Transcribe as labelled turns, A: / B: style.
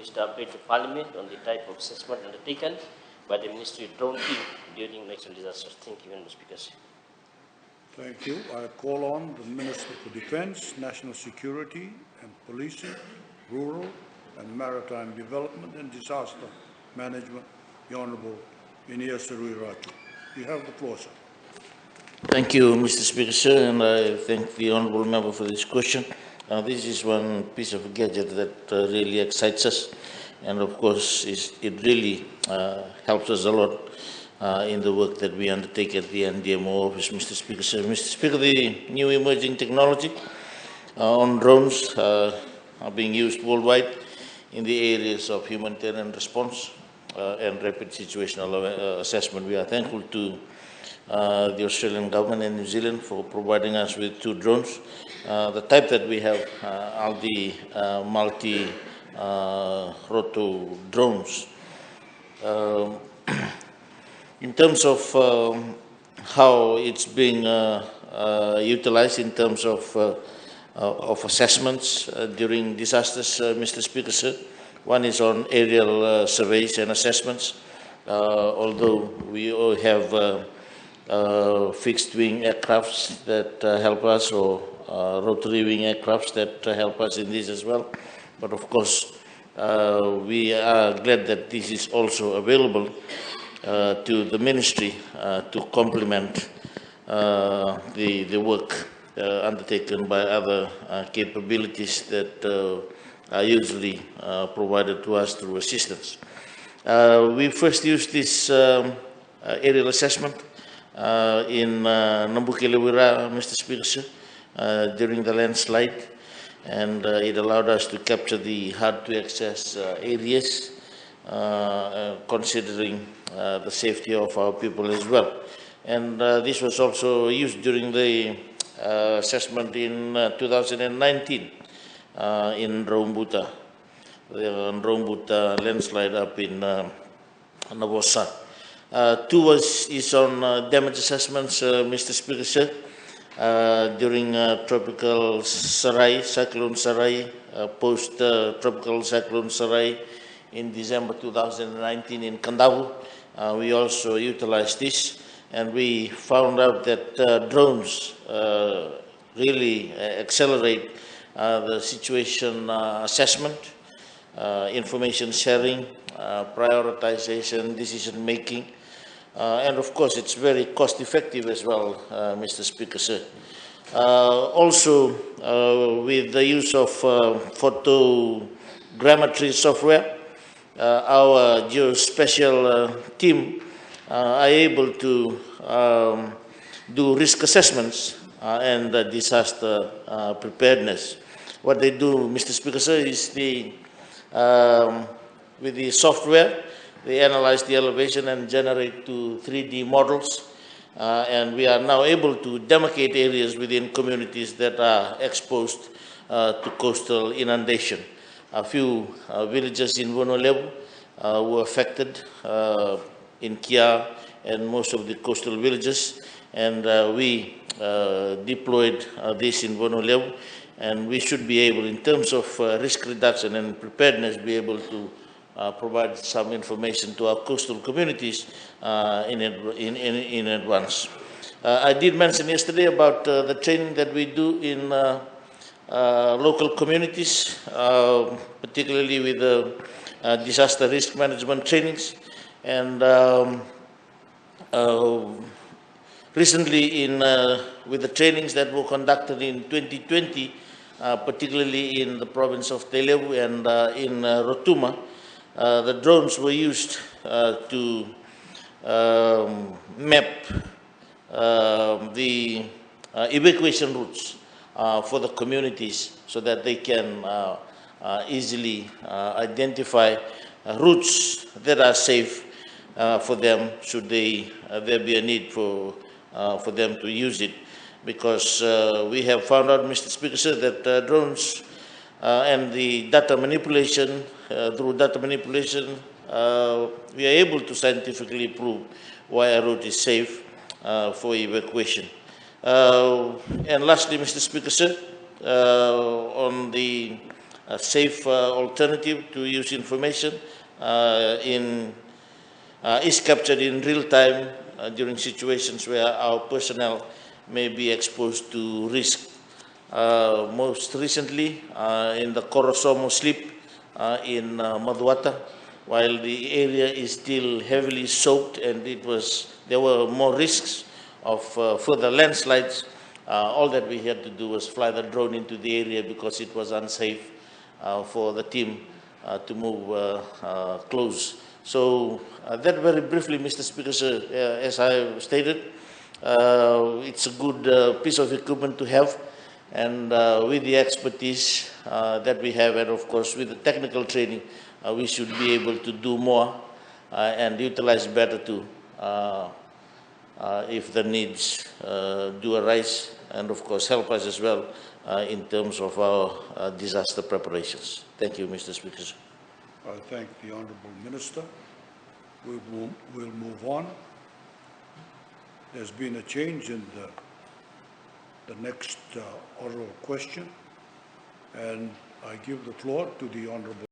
A: Minister update to Parliament on the type of assessment undertaken by the Ministry drone team during natural disasters. Thank you, Mr. Speaker.
B: Thank you. I call on the Minister for Defence, National Security and Policing, Rural and Maritime Development and Disaster Management, the Honourable Inia Ratu. You have the floor, sir.
C: Thank you, Mr. Speaker, sir, and I thank the Honourable Member for this question. This is one piece of gadget that really excites us, and of course it really helps us a lot in the work that we undertake at the NDMO office, Mr. Speaker. Sir, Mr. Speaker, the new emerging technology on drones are being used worldwide in the areas of humanitarian response and rapid situational assessment. We are thankful to the Australian government and New Zealand for providing us with 2 drones. The type that we have are the multi-roto drones. In terms of how it's being utilized in terms of assessments during disasters, Mr. Speaker, sir, one is on aerial surveys and assessments. Although we all have fixed wing aircrafts that help us, or rotary wing aircrafts that help us in this as well. But of course, we are glad that this is also available to the ministry to complement the work undertaken by other capabilities that are usually provided to us through assistance. We first used this aerial assessment in Nambukelewira, Mr. Speaker, sir, during the landslide, and it allowed us to capture the hard-to-access areas, considering the safety of our people as well. And this was also used during the assessment in 2019 in Rombuta, the Rombuta landslide up in Navosa. 2 is on damage assessments, Mr. Speaker, sir, during Tropical Sarai, Cyclone Sarai, post-Tropical Cyclone Sarai in December 2019 in Kandavu. We also utilized this, and we found out that drones really accelerate the situation assessment, information sharing, prioritization, decision making, and of course it's very cost effective as well, Mr. Speaker, sir. Also, with the use of photogrammetry software, our geospatial team are able to do risk assessments and disaster preparedness. What they do, Mr. Speaker, sir, is with the software, they analyze the elevation and generate 2 3D models, and we are now able to demarcate areas within communities that are exposed to coastal inundation. A few villages in Wonolevu were affected in Kia and most of the coastal villages, and we deployed this in Wonolevu, and we should be able, in terms of risk reduction and preparedness, be able to provide some information to our coastal communities in advance. I did mention yesterday about the training that we do in local communities, particularly with the disaster risk management trainings. And recently, with the trainings that were conducted in 2020, particularly in the province of Televu and in Rotuma, the drones were used to map the evacuation routes for the communities, so that they can easily identify routes that are safe for them, should there be a need for them to use it. Because we have found out, Mr. Speaker, sir, that drones and the data manipulation, through data manipulation, we are able to scientifically prove why a route is safe for evacuation. And lastly, Mr. Speaker, sir, on the a safe alternative to use information is captured in real time during situations where our personnel may be exposed to risk. Most recently, in the Korosomo slip in Maduata, while the area is still heavily soaked and there were more risks of further landslides, all that we had to do was fly the drone into the area because it was unsafe for the team to move close. So that very briefly, Mr. Speaker, sir, as I stated, it's a good piece of equipment to have, and with the expertise that we have, and of course with the technical training, we should be able to do more and utilize better too if the needs do arise, and of course help us as well in terms of our disaster preparations. Thank you, Mr. Speaker.
B: I thank the Honourable Minister. We'll move on. There's been a change in the next oral question, and I give the floor to the Honourable